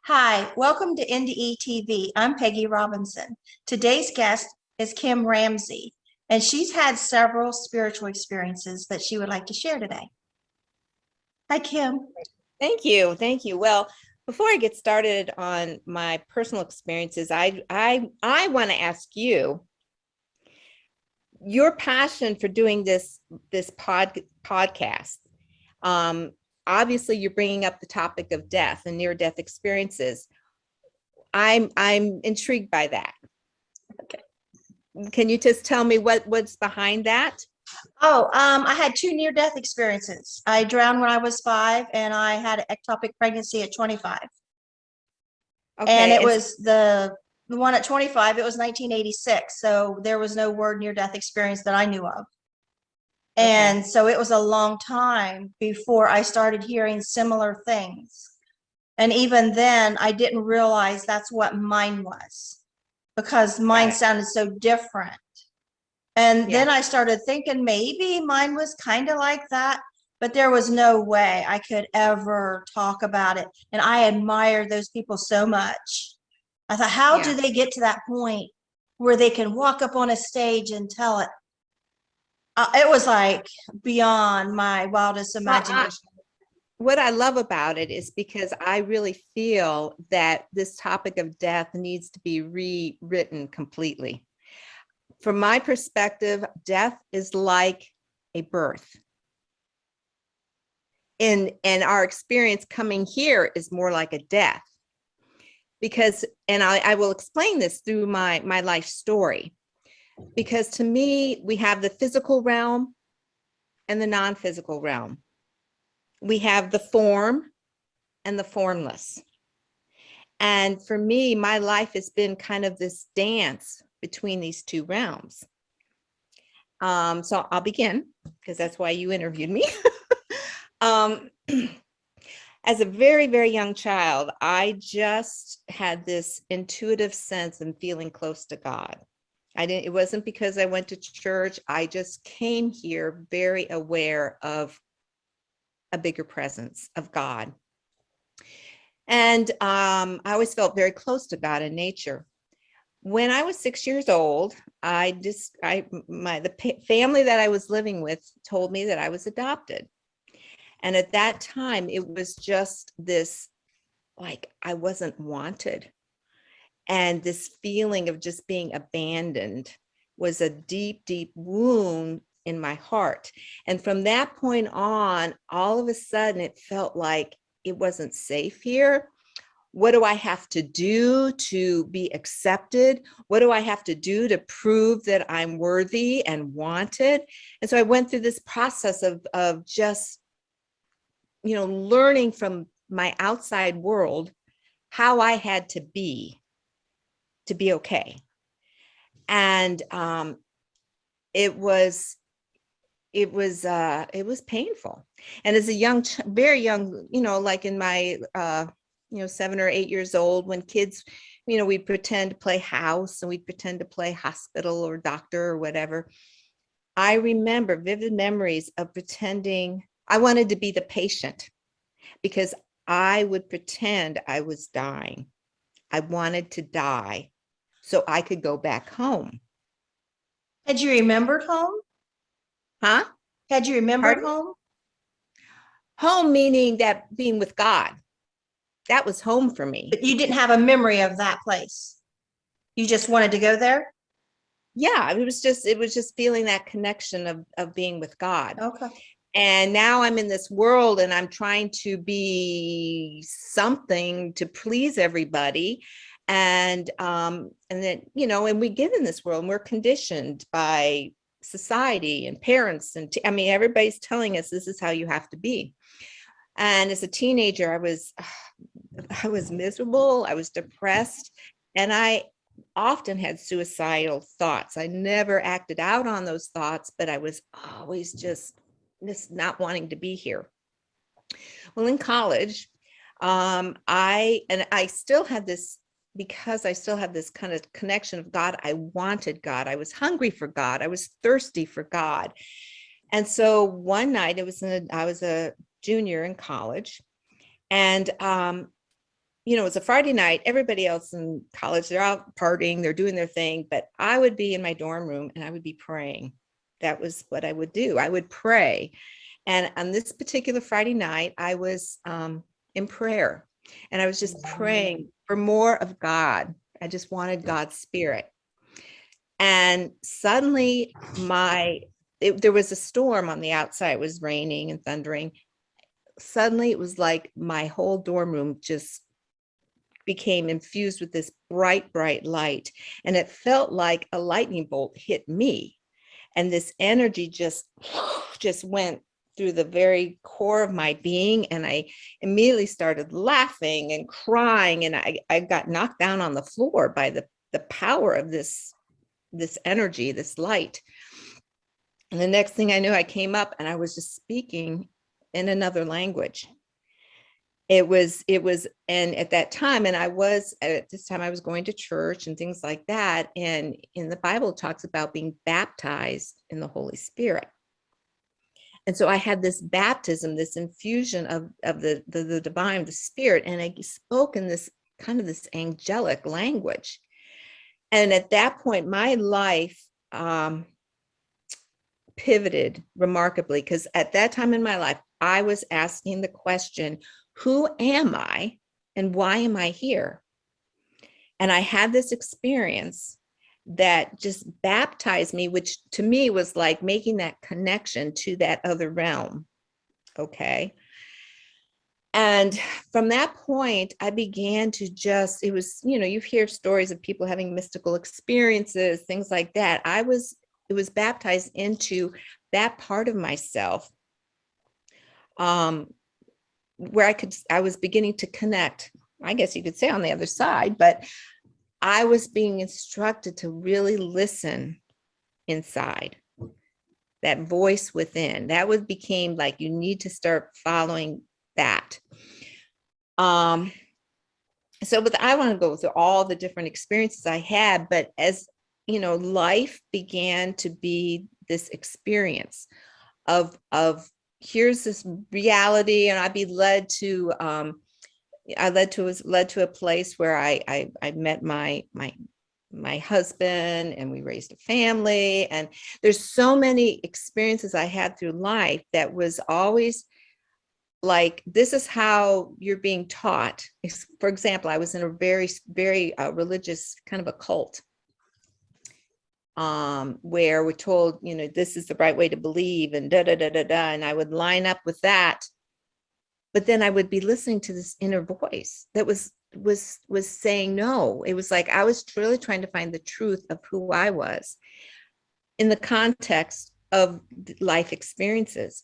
Hi, welcome to NDE TV. I'm Peggy Robinson. Today's guest is Kim Ramsey, and she's had several spiritual experiences that she would like to share today. Hi, Kim. Thank you. Thank you. Well, before I get started on my personal experiences, I want to ask you your passion for doing this podcast. Um, Obviously, you're bringing up the topic of death and near-death experiences. I'm intrigued by that. Okay. Can you just tell me what's behind that? I had two near-death experiences. I drowned when I was 5, and I had an ectopic pregnancy at 25. Okay, and it was the one at 25. It was 1986, so there was no word near-death experience that I knew of. And okay. so it was a long time before I started hearing similar things. And even then, I didn't realize that's what mine was, because mine sounded so different. And then I started thinking maybe mine was kind of like that, but there was no way I could ever talk about it. And I admired those people so much. I thought, how do they get to that point where they can walk up on a stage and tell it? It was like beyond my wildest imagination. What I love about it is because I really feel that this topic of death needs to be rewritten completely. From my perspective, death is like a birth. And our experience coming here is more like a death. Because, and I will explain this through my life story. Because to me, we have the physical realm and the non-physical realm. We have the form and the formless. And for me, my life has been kind of this dance between these two realms. So I'll begin, because that's why you interviewed me. As a very, very young child, I just had this intuitive sense and feeling close to God. It wasn't because I went to church. I just came here very aware of a bigger presence of God. And I always felt very close to God in nature. When I was 6 years old, the family that I was living with told me that I was adopted. And at that time, it was just this, like, I wasn't wanted. And this feeling of just being abandoned was a deep, deep wound in my heart. And from that point on, all of a sudden, it felt like it wasn't safe here. What do I have to do to be accepted? What do I have to do to prove that I'm worthy and wanted? And so I went through this process of just, learning from my outside world how I had to be okay. And it was painful. And as a very young, like in my 7 or 8 years old, when kids, we pretend to play house and we pretend to play hospital or doctor or whatever. I remember vivid memories of pretending I wanted to be the patient, because I would pretend I was dying. I wanted to die so I could go back home. Had you remembered home? Huh? Had you remembered home? Home meaning that being with God. That was home for me. But you didn't have a memory of that place. You just wanted to go there? Yeah, it was just feeling that connection of being with God. Okay. And now I'm in this world and I'm trying to be something to please everybody. And then, and we get in this world and we're conditioned by society and parents. And everybody's telling us this is how you have to be. And as a teenager, I was miserable. I was depressed. And I often had suicidal thoughts. I never acted out on those thoughts, but I was always just not wanting to be here. Well, in college, I still had this, because I still have this kind of connection of God. I wanted God. I was hungry for God. I was thirsty for God. And so one night I was a junior in college, and it's a Friday night, everybody else in college, they're out partying, they're doing their thing, but I would be in my dorm room and I would be praying. That was what I would do. I would pray. And on this particular Friday night, I was in prayer, and I was just praying for more of God. I just wanted God's spirit. And suddenly there was a storm on the outside. It was raining and thundering. Suddenly it was like my whole dorm room just became infused with this bright, bright light. And it felt like a lightning bolt hit me. And this energy just went through the very core of my being. And I immediately started laughing and crying. And I got knocked down on the floor by the power of this energy, this light. And the next thing I knew, I came up and I was just speaking in another language. It was, and at that time, and at this time I was going to church and things like that. And in the Bible, it talks about being baptized in the Holy Spirit. And so I had this baptism, this infusion of the divine, the spirit, and I spoke in this kind of this angelic language. And at that point, my life pivoted remarkably, because at that time in my life, I was asking the question, who am I and why am I here? And I had this experience that just baptized me, which to me was like making that connection to that other realm. Okay. And from that point, I began to it was, you hear stories of people having mystical experiences, things like that. It was baptized into that part of myself, where I was beginning to connect, I guess you could say, on the other side, but I was being instructed to really listen inside, that voice within. That became like, you need to start following that. But I want to go through all the different experiences I had, but as life began to be this experience of here's this reality, and I'd be led to a place where I met my husband, and we raised a family. And there's so many experiences I had through life that was always like, this is how you're being taught. For example, I was in a very, very religious kind of a cult, where we're told, this is the right way to believe, and and I would line up with that. But then I would be listening to this inner voice that was saying no. It was like I was really trying to find the truth of who I was in the context of life experiences.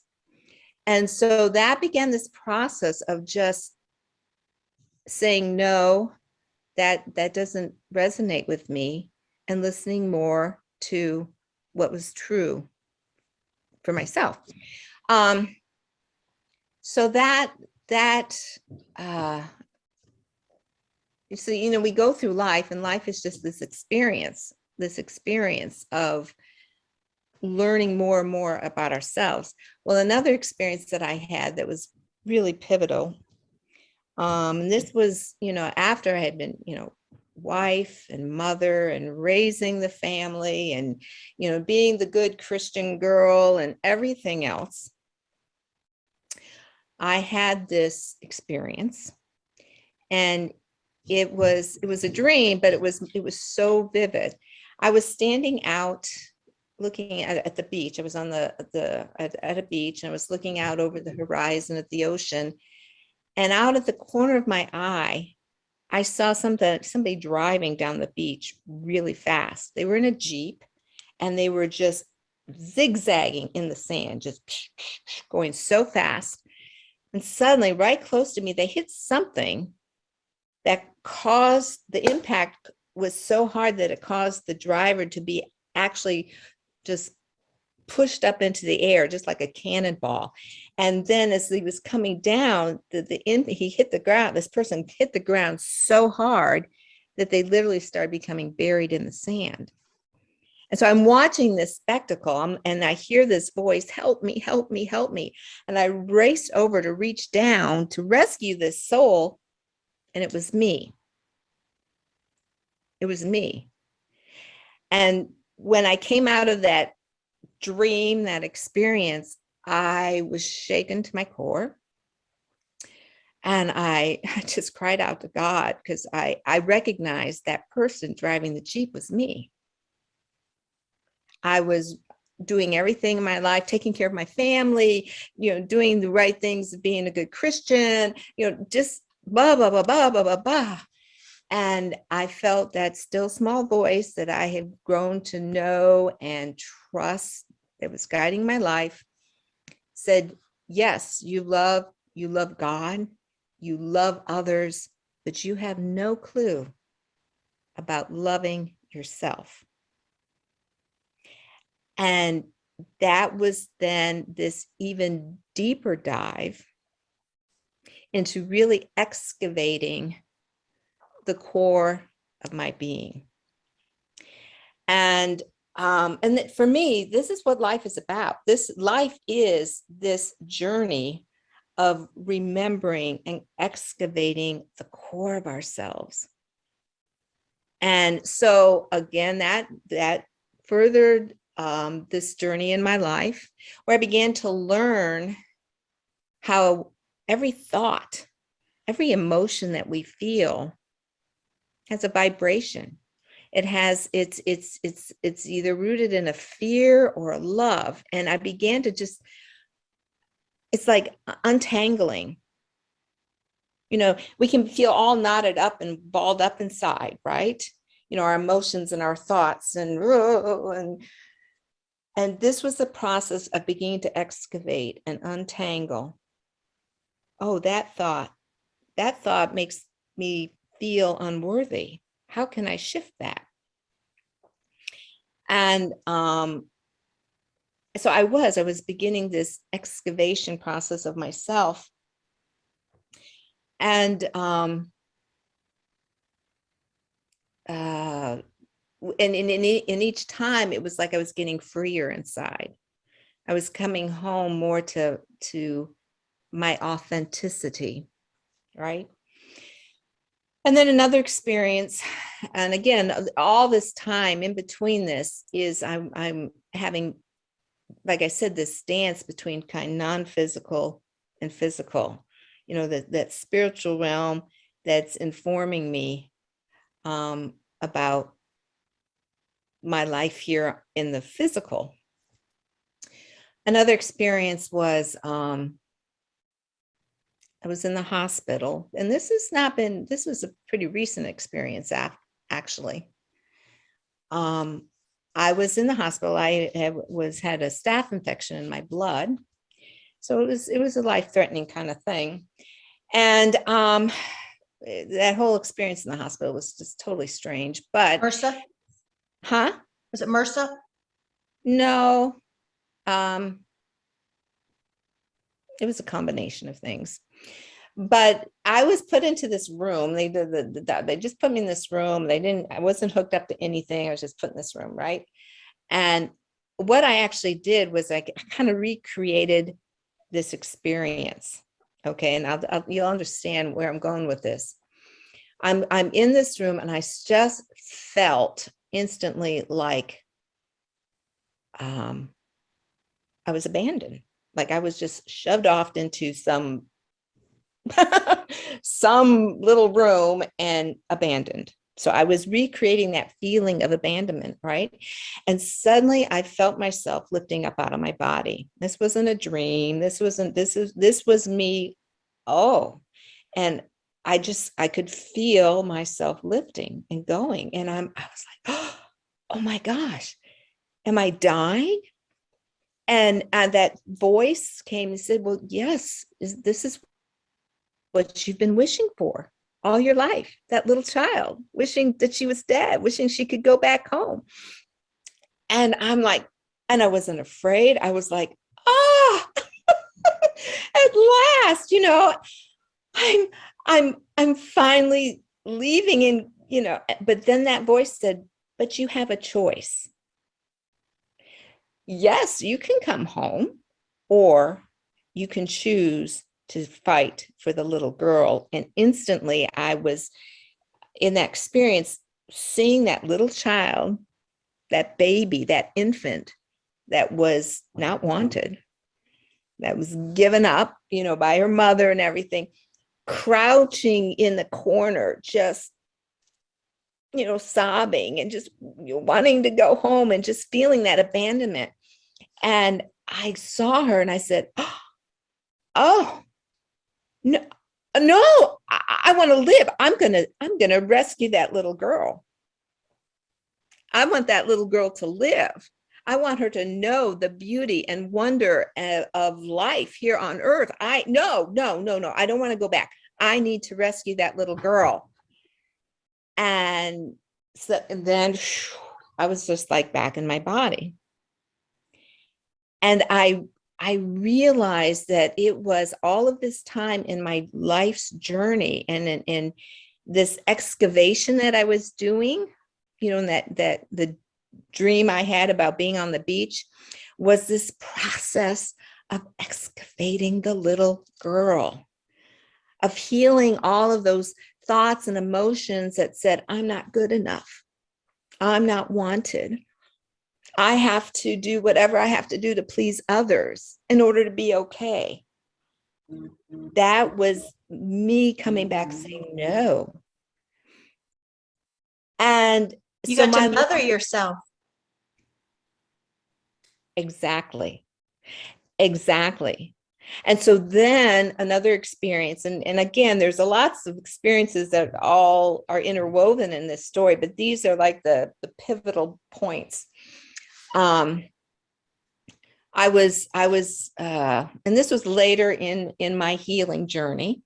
And so that began this process of just saying, no, that doesn't resonate with me, and listening more to what was true for myself. So we go through life, and life is just this experience of learning more and more about ourselves. Well, another experience that I had that was really pivotal, and this was, after I had been, wife and mother and raising the family and, being the good Christian girl and everything else. I had this experience, and it was a dream, but it was so vivid. I was standing out looking at the beach. I was on at a beach, and I was looking out over the horizon at the ocean. And out at the corner of my eye, I saw somebody driving down the beach really fast. They were in a Jeep, and they were just zigzagging in the sand, just going so fast. And suddenly, right close to me, they hit something that caused, the impact was so hard that it caused the driver to be actually just pushed up into the air, just like a cannonball. And then as he was coming down, he hit the ground. This person hit the ground so hard that they literally started becoming buried in the sand. And so I'm watching this spectacle, and I hear this voice, help me, help me, help me. And I raced over to reach down to rescue this soul. and it was me. It was me. And when I came out of that dream, that experience, I was shaken to my core. And I just cried out to God, because I recognized that person driving the Jeep was me. I was doing everything in my life, taking care of my family, doing the right things, being a good Christian, just blah, blah, blah, blah, blah, blah, blah. And I felt that still small voice that I had grown to know and trust, that was guiding my life, said, yes, you love God, you love others, but you have no clue about loving yourself. And that was then this even deeper dive into really excavating the core of my being. And for me, this is what life is about. This life is this journey of remembering and excavating the core of ourselves. And so again, that furthered this journey in my life, where I began to learn how every thought, every emotion that we feel has a vibration. It has, it's either rooted in a fear or a love. And I began to just, it's like untangling. We can feel all knotted up and balled up inside, right? Our emotions and our thoughts and this was the process of beginning to excavate and untangle. Oh, that thought makes me feel unworthy. How can I shift that? And so I was beginning this excavation process of myself. And in each time, it was like I was getting freer inside. I was coming home more to my authenticity, right? And then another experience, and again, all this time in between this is I'm having, like I said, this dance between kind of non-physical and physical, that spiritual realm that's informing me about my life here in the physical. Another experience was I was in the hospital, and this was a pretty recent experience, actually. I was in the hospital. I had a staph infection in my blood. So it was a life-threatening kind of thing. And that whole experience in the hospital was just totally strange. But MRSA? Huh? Was it MRSA? No. It was a combination of things. But I was put into this room. They just put me in this room. I wasn't hooked up to anything. I was just put in this room, right? And what I actually did was I kind of recreated this experience. Okay, and you'll understand where I'm going with this. I'm in this room, and I just felt instantly like I was abandoned. Like I was just shoved off into some little room and abandoned. So I was recreating that feeling of abandonment, right? And suddenly I felt myself lifting up out of my body. This wasn't a dream. This was me. Oh, and I could feel myself lifting and going. And I was like, oh my gosh, am I dying? And that voice came and said, well, yes, this is what you've been wishing for all your life. That little child wishing that she was dead, wishing she could go back home. And I'm like, and I wasn't afraid. I was like, at last, I'm finally leaving. And, but then that voice said, but you have a choice. Yes, you can come home, or you can choose to fight for the little girl. And instantly I was in that experience, seeing that little child, that baby, that infant that was not wanted, that was given up, by her mother and everything, crouching in the corner, just, sobbing and just wanting to go home and just feeling that abandonment. And I saw her and I said, oh, no, no, I want to live. I'm going to rescue that little girl. I want that little girl to live. I want her to know the beauty and wonder of life here on earth. No, I don't want to go back. I need to rescue that little girl. And then I was just like back in my body. And I realized that it was all of this time in my life's journey and in this excavation that I was doing, and that the dream I had about being on the beach was this process of excavating the little girl, of healing all of those thoughts and emotions that said, I'm not good enough. I'm not wanted. I have to do whatever I have to do to please others in order to be okay. That was me coming back saying no. And You so got to mother yourself. Exactly. And so then another experience, and again, there's lots of experiences that all are interwoven in this story, but these are like the pivotal points. I was, and this was later in my healing journey.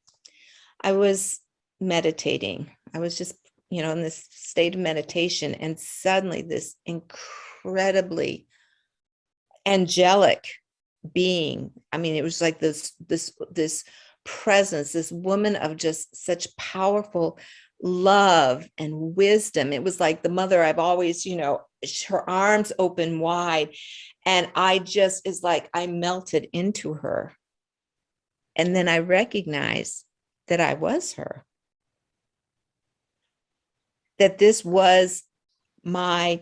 I was meditating. I was just, in this state of meditation, and suddenly this incredibly angelic being. I mean, it was like this presence, this woman of just such powerful love and wisdom. It was like the mother I've always, her arms open wide. And I melted into her. And then I recognized that I was her. That this was my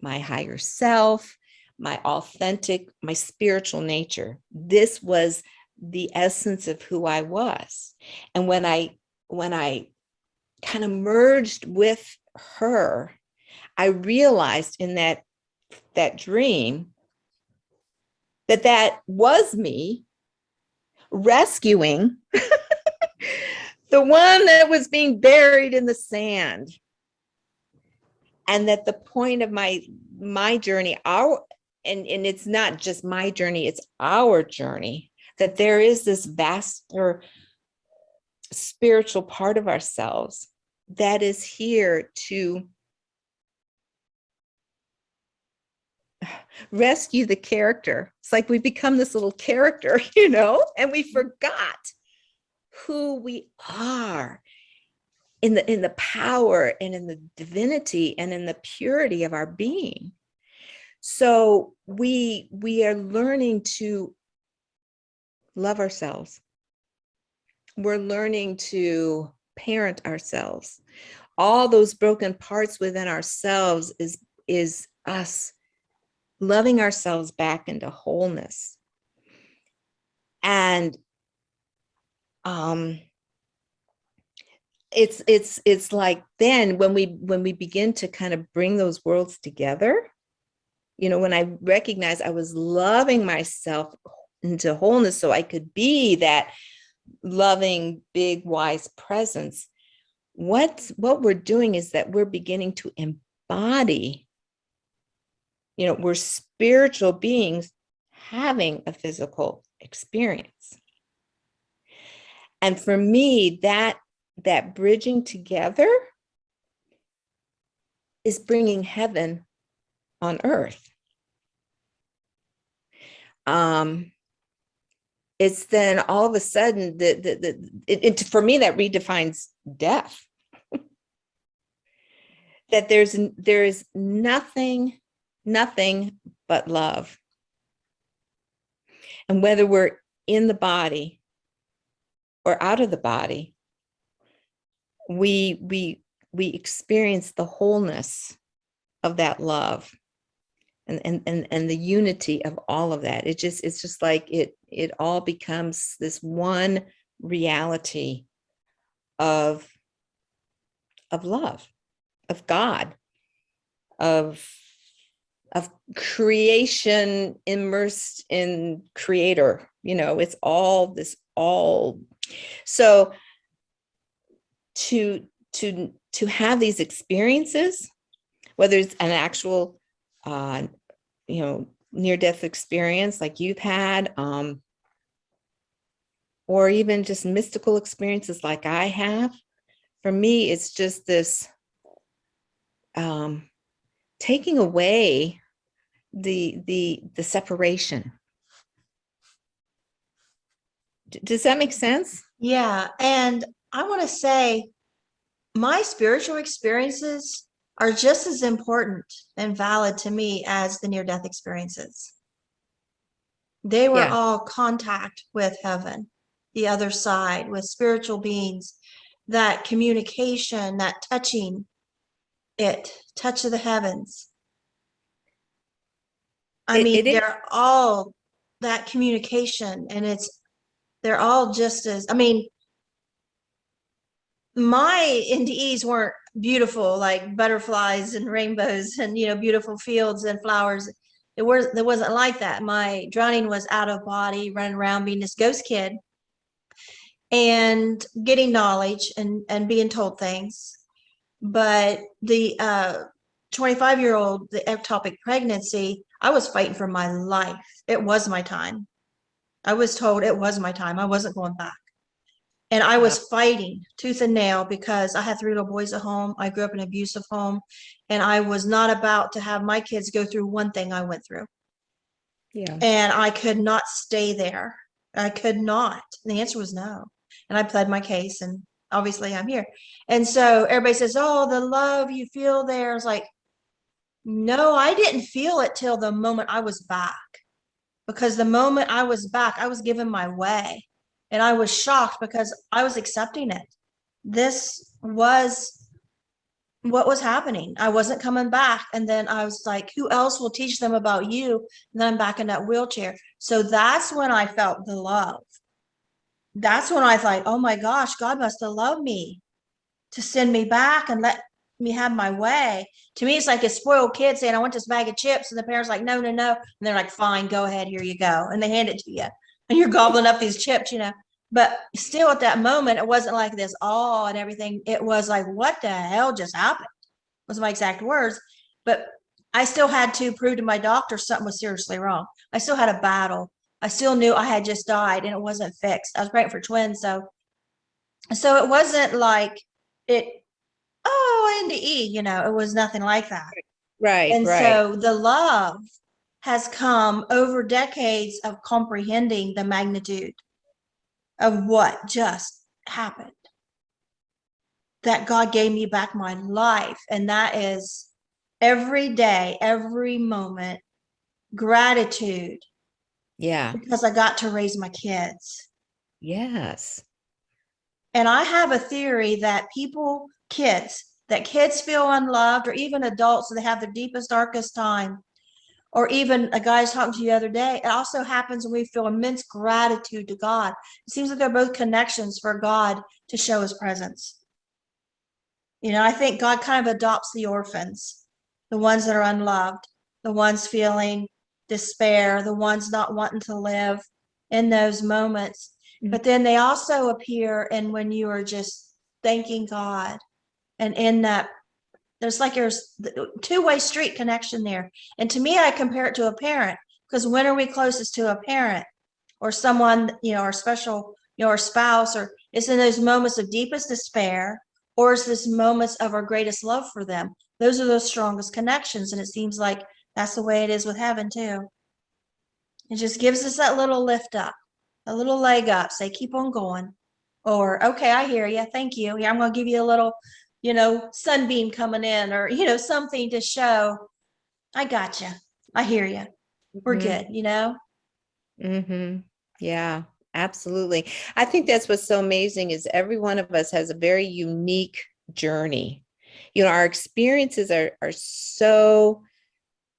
higher self, my authentic, my spiritual nature. This was the essence of who I was. And when I kind of merged with her, I realized in that dream that was me rescuing the one that was being buried in the sand. And that the point of my journey, and it's not just my journey, it's our journey, that there is this vaster spiritual part of ourselves that is here to rescue the character. It's like we become this little character, and we forgot who we are in the power and in the divinity and in the purity of our being. So we are learning to love ourselves. We're learning to parent ourselves. All those broken parts within ourselves is us loving ourselves back into wholeness. And it's like then when we begin to kind of bring those worlds together, when I recognized I was loving myself into wholeness so I could be that loving, big, wise presence, what we're doing is that we're beginning to embody, we're spiritual beings having a physical experience. And for me, that bridging together is bringing heaven on earth. It's then all of a sudden for me that redefines death. That there is nothing but love. And whether we're in the body or out of the body, we experience the wholeness of that love and the unity of all of that. It's just like it all becomes this one reality of love, of God, of creation immersed in creator. It's all this, all. So to have these experiences, whether it's an actual near-death experience like you've had, or even just mystical experiences like I have, for me, it's just this taking away the separation. Does that make sense? Yeah. And I want to say my spiritual experiences are just as important and valid to me as the near-death experiences. They were all contact with heaven, the other side, with spiritual beings, that communication, that touching touch of the heavens. They're all that communication, and they're all just as, my NDEs weren't beautiful like butterflies and rainbows and, beautiful fields and flowers. There wasn't like that. My drowning was out of body, running around being this ghost kid and getting knowledge and being told things. But the 25-year-old, the ectopic pregnancy, I was fighting for my life. It was my time. I was told it was my time. I wasn't going back. And I was fighting tooth and nail because I had 3 little boys at home. I grew up in an abusive home, and I was not about to have my kids go through one thing I went through. Yeah. And I could not stay there. I could not. And the answer was no. And I pled my case, and obviously I'm here. And so everybody says, oh, the love you feel there. It's like, no, I didn't feel it till the moment I was back. Because the moment I was back, I was given my way. And I was shocked because I was accepting it. This was what was happening. I wasn't coming back. And then I was like, who else will teach them about you? And then I'm back in that wheelchair. So that's when I felt the love. That's when I thought, oh my gosh, God must have loved me to send me back and let me have my way. To me, it's like a spoiled kid saying, I want this bag of chips. And the parents are like, no, no, no. And they're like, fine, go ahead, here you go. And they hand it to you. And you're gobbling up these chips, But still at that moment, it wasn't like this awe and everything. It was like, what the hell just happened? Was my exact words. But I still had to prove to my doctor something was seriously wrong. I still had a battle. I still knew I had just died and it wasn't fixed. I was pregnant for twins. So it wasn't like NDE, it was nothing like that. Right. And so the love has come over decades of comprehending the magnitude of what just happened. That God gave me back my life. And that is every day, every moment, gratitude. Yeah. Because I got to raise my kids. Yes. And I have a theory that kids feel unloved, or even adults, so they have their deepest, darkest time. Or even a guy's talking to you the other day. It also happens when we feel immense gratitude to God. It seems like they're both connections for God to show his presence. I think God kind of adopts the orphans, the ones that are unloved, the ones feeling despair, the ones not wanting to live in those moments. Mm-hmm. But then they also appear in when you are just thanking God. And in that, there's the two-way street connection there. And to me, I compare it to a parent, because when are we closest to a parent or someone, our special, our spouse, or it's in those moments of deepest despair, or is this moments of our greatest love for them? Those are those strongest connections. And it seems like that's the way it is with heaven too. It just gives us that little lift up, a little leg up, say, keep on going. Or, okay, I hear you. Thank you. Yeah, I'm going to give you a little, sunbeam coming in, or, something to show, I gotcha. I hear you. We're good, Mm-hmm. Yeah. Absolutely. I think that's what's so amazing is every one of us has a very unique journey. You know, our experiences are so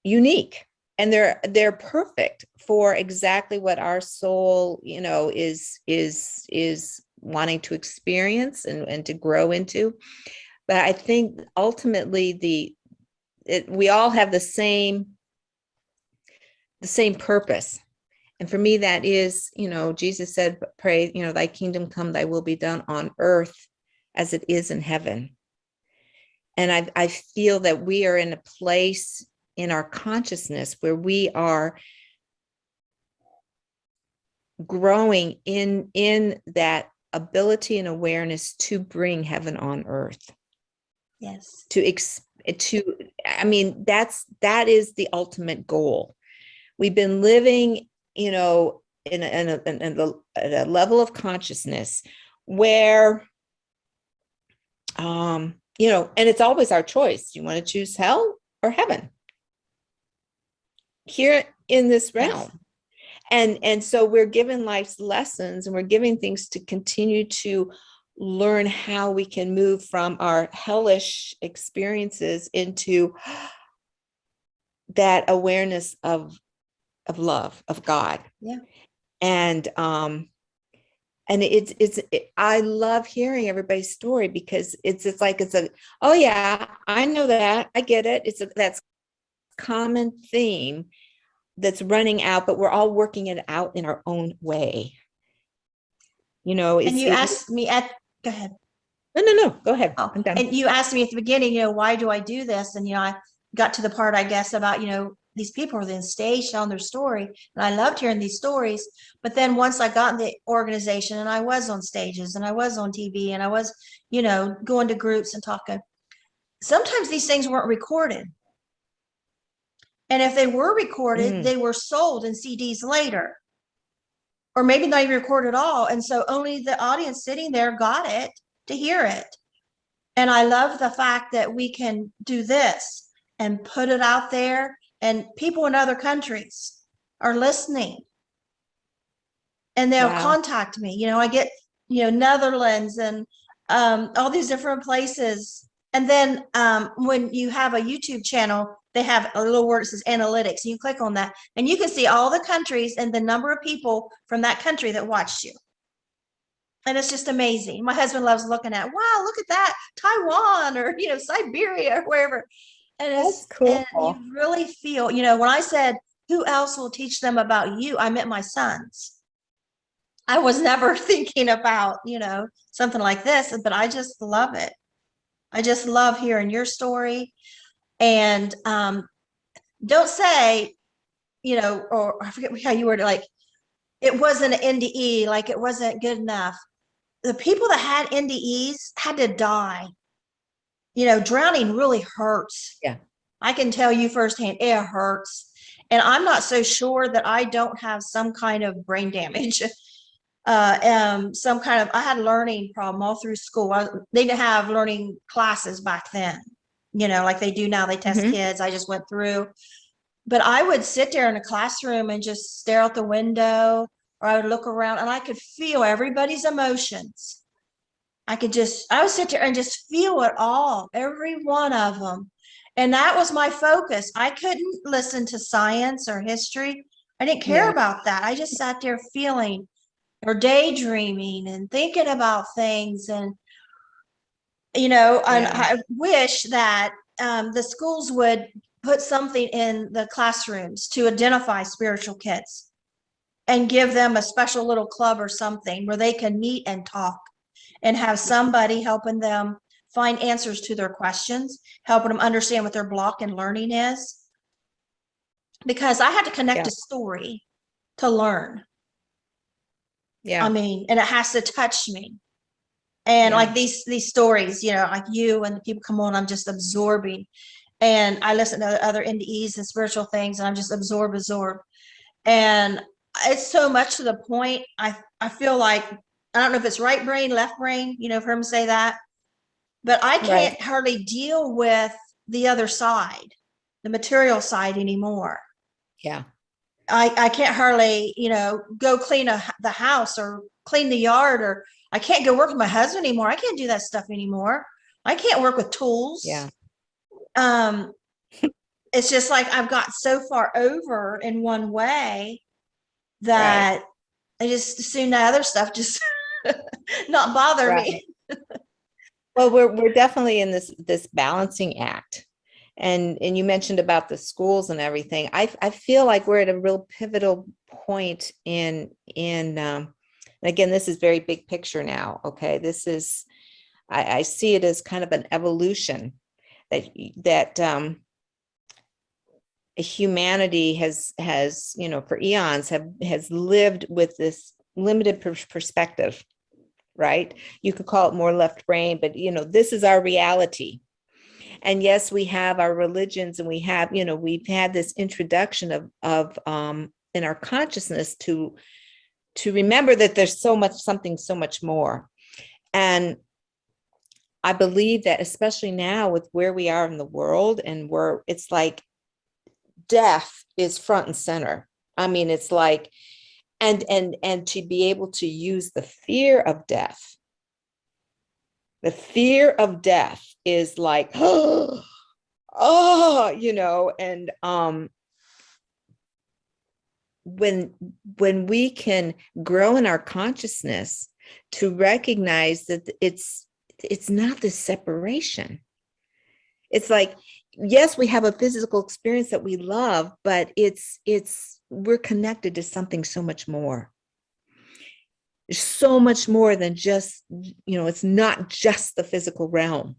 unique, and they're perfect for exactly what our soul, you know, is wanting to experience and to grow into. But I think ultimately we all have the same purpose. And for me, that is, you know, Jesus said, pray, you know, thy kingdom come, thy will be done on earth as it is in heaven. And I feel that we are in a place in our consciousness where we are growing in that ability and awareness to bring heaven on earth. Yes. I mean, that is the ultimate goal. We've been living, you know, in a level of consciousness where, you know, and it's always our choice. You want to choose hell or heaven here in this realm. Yes. And so we're given life's lessons, and we're giving things to continue to learn how we can move from our hellish experiences into that awareness of love, of God. Yeah. And I love hearing everybody's story, because it's like, oh yeah, I know that, I get it. That's common theme that's running out, but we're all working it out in our own way. You know, and you asked me go ahead. No, go ahead. Oh, I'm done. and you asked me at the beginning, you know, why do I do this? And, you know, I got to the part, I guess, about, you know, these people are on stage telling their story. And I loved hearing these stories. But then once I got in the organization and I was on stages and I was on TV and I was, you know, going to groups and talking, sometimes these things weren't recorded. And if they were recorded, they were sold in CDs later. Or maybe not even recorded at all. And so only the audience sitting there got it to hear it. And I love the fact that we can do this and put it out there, and people in other countries are listening and they'll contact me. You know, I get, you know, Netherlands and all these different places. And then when you have a YouTube channel, they have a little word that says analytics. You click on that and you can see all the countries and the number of people from that country that watched you. And it's just amazing. My husband loves looking at, wow, look at that, Taiwan or, you know, Siberia or wherever. And it's cool. And you really feel, you know, when I said, who else will teach them about you? I meant my sons. I was never thinking about, you know, something like this, but I just love it. I just love hearing your story. And don't say, you know, or I forget how you were like, it wasn't an NDE, like it wasn't good enough. The people that had NDEs had to die. You know, drowning really hurts. Yeah. I can tell you firsthand, it hurts. And I'm not so sure that I don't have some kind of brain damage. Some kind of, I had a learning problem all through school. They didn't have learning classes back then, you know, like they do now. They test kids. I just went through. But I would sit there in a classroom and just stare out the window, or I would look around and I could feel everybody's emotions. I would sit there and just feel it all, every one of them. And that was my focus. I couldn't listen to science or history. I didn't care about that. I just sat there feeling or daydreaming and thinking about things. And, you know, and I wish that the schools would put something in the classrooms to identify spiritual kids and give them a special little club or something where they can meet and talk and have somebody helping them find answers to their questions, helping them understand what their block in learning is. Because I had to connect a story to learn. Yeah. I mean, and it has to touch me. And like these stories, you know, like you and the people come on, I'm just absorbing. And I listen to other NDEs and spiritual things, and I'm just absorb. And it's so much to the point, I feel like, I don't know if it's right brain, left brain, you know, for him to say that, but I can't hardly deal with the other side, the material side anymore. Yeah. I can't hardly, go clean the house or clean the yard, or I can't go work with my husband anymore. I can't do that stuff anymore. I can't work with tools. Yeah. Um, it's just like I've got so far over in one way that I just assume that other stuff just not bother me. Well, we're definitely in this balancing act. And you mentioned about the schools and everything. I feel like we're at a real pivotal point and again, this is very big picture now. Okay. This is, I see it as kind of an evolution that humanity has, for eons has lived with this limited perspective, right? You could call it more left brain, but this is our reality. And yes, we have our religions, and we have, we've had this introduction of in our consciousness to remember that there's something so much more. And I believe that especially now with where we are in the world, and where it's like death is front and center. I mean, it's like, and to be able to use the fear of death. The fear of death is like, and when we can grow in our consciousness to recognize that it's not this separation. It's like, yes, we have a physical experience that we love, but we're connected to something so much more. So much more than just, it's not just the physical realm.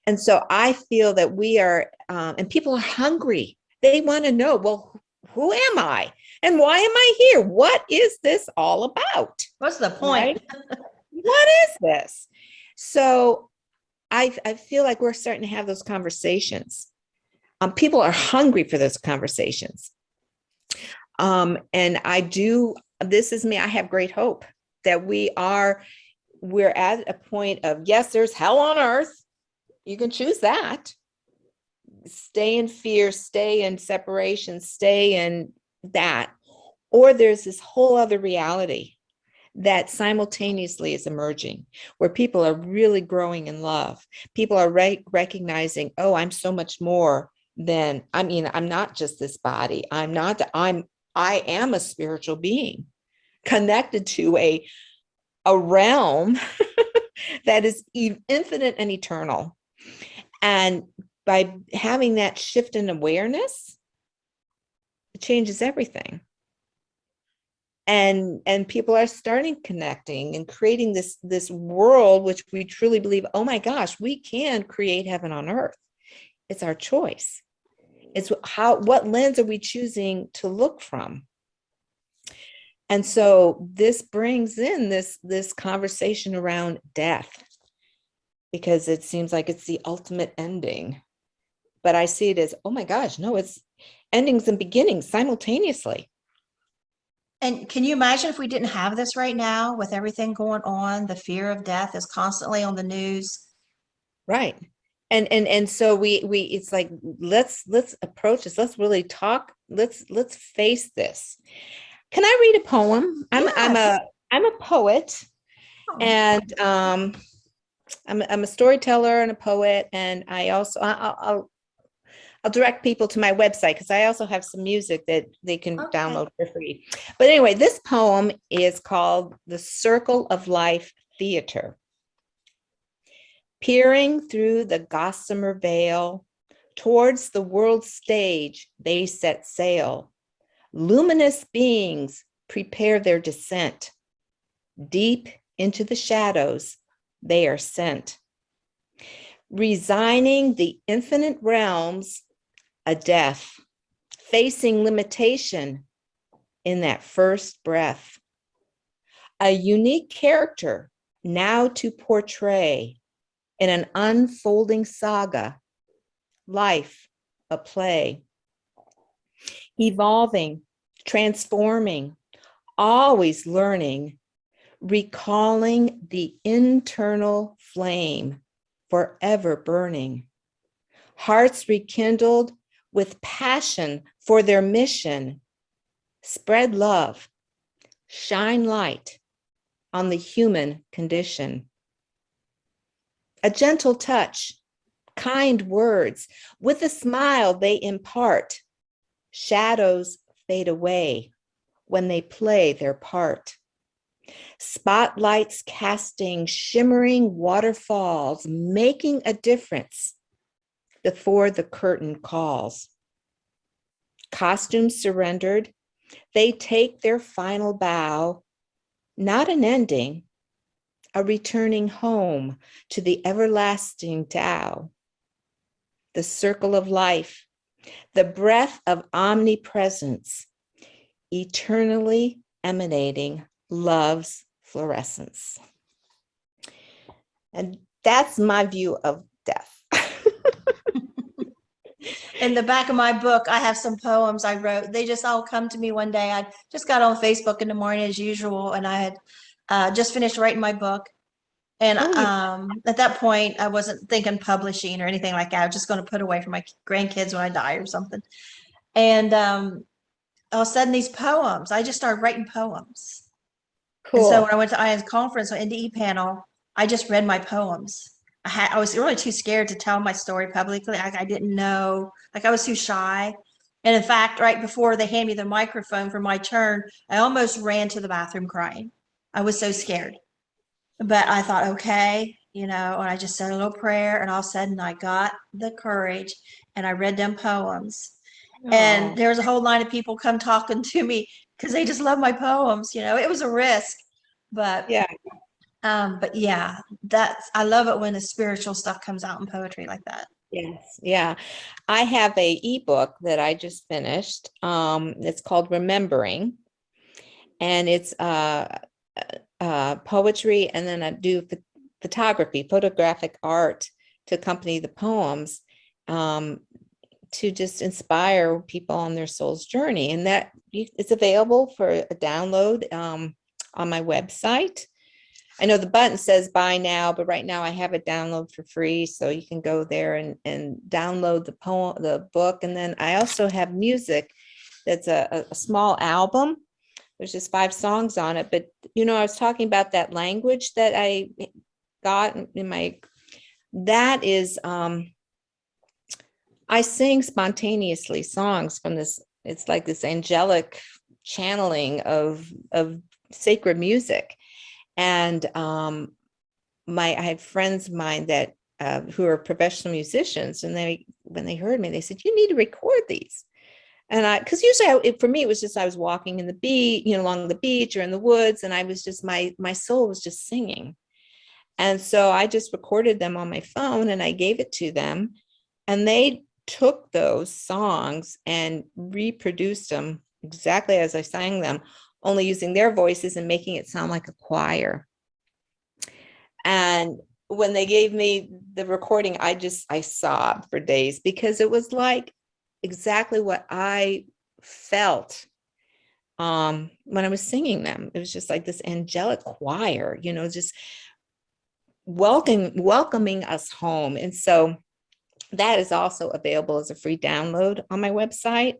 And so I feel that we are, and people are hungry. They want to know, well, who am I? And why am I here? What is this all about? What's the point? Right? What is this? So I feel like we're starting to have those conversations. People are hungry for those conversations. And this is me. I have great hope that we're at a point of, yes, there's hell on earth. You can choose that. Stay in fear, stay in separation, stay in that. Or there's this whole other reality that simultaneously is emerging, where people are really growing in love. People are recognizing, oh, I'm so much more than, I'm not just this body. I am a spiritual being connected to a realm that is infinite and eternal. And by having that shift in awareness, it changes everything. And people are starting connecting and creating this world, which we truly believe, oh my gosh, we can create heaven on earth. It's our choice. It's what lens are we choosing to look from? And so this brings in this conversation around death, because it seems like it's the ultimate ending. But I see it as, oh my gosh, no, it's endings and beginnings simultaneously. And can you imagine if we didn't have this right now with everything going on? The fear of death is constantly on the news. Right. And so we it's like, let's approach this. Let's really talk. Let's face this. Can I read a poem? Yes. I'm a poet, and I'm a storyteller and a poet, and I also I'll direct people to my website, because I also have some music that they can download for free. But anyway, this poem is called The Circle of Life Theater. Peering through the gossamer veil, towards the world stage, they set sail. Luminous beings prepare their descent. Deep into the shadows, they are sent. Resigning the infinite realms, a death, facing limitation in that first breath. A unique character now to portray in an unfolding saga, life, a play. Evolving, transforming, always learning, recalling the internal flame, forever burning. Hearts rekindled with passion for their mission, Spread love, shine light on the human condition. A gentle touch, kind words, with a smile they impart. Shadows fade away when they play their part. Spotlights casting shimmering waterfalls, making a difference before the curtain calls. Costumes surrendered, they take their final bow, not an ending, a returning home to the everlasting Tao. The circle of life, the breath of omnipresence, eternally emanating love's fluorescence. And that's my view of death. In the back of my book, I have some poems I wrote. They just all come to me one day. I just got on Facebook in the morning as usual, and I had just finished writing my book. And at that point, I wasn't thinking publishing or anything like that. I was just going to put away for my grandkids when I die or something. And all of a sudden, these poems, I just started writing poems. Cool. And so when I went to IAN's conference on NDE panel, I just read my poems. I was really too scared to tell my story publicly. I didn't know, I was too shy. And in fact, right before they handed me the microphone for my turn, I almost ran to the bathroom crying. I was so scared. But I thought, okay, and I just said a little prayer, and all of a sudden I got the courage and I read them poems. And there was a whole line of people come talking to me because they just love my poems. It was a risk, but yeah. I love it when the spiritual stuff comes out in poetry like that. Yes, yeah. I have a ebook that I just finished. It's called Remembering, and it's poetry, and then I do photography, photographic art to accompany the poems, to just inspire people on their soul's journey. And that it's available for a download on my website. I know the button says buy now, but right now I have it download for free. So you can go there and download the book. And then I also have music that's a small album. There's just 5 songs on it. But, I was talking about that language that I got that is, I sing spontaneously songs from this. It's like this angelic channeling of sacred music. And I had friends of mine that who are professional musicians, and when they heard me, they said, "You need to record these." And because usually for me, it was just I was walking in the beach, along the beach or in the woods, and I was just my soul was just singing. And so I just recorded them on my phone and I gave it to them, and they took those songs and reproduced them exactly as I sang them, only using their voices and making it sound like a choir. And when they gave me the recording, I sobbed for days, because it was like exactly what I felt when I was singing them. It was just like this angelic choir, just welcoming us home. And so that is also available as a free download on my website.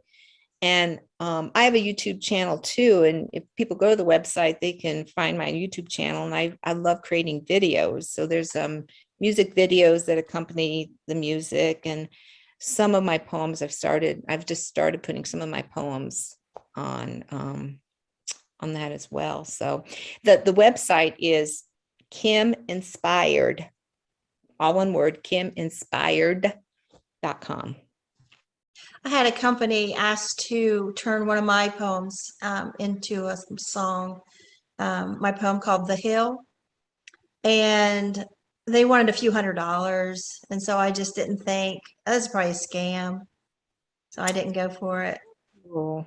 And I have a YouTube channel too. And if people go to the website, they can find my YouTube channel. And I love creating videos. So there's music videos that accompany the music. And some of my poems I've just started putting some of my poems on that as well. So the website is Kim Inspired, all one word, KimInspired.com. I had a company asked to turn one of my poems into a song, my poem called The Hill. And they wanted a few $100s. And so I just didn't think, that's probably a scam. So I didn't go for it. Cool.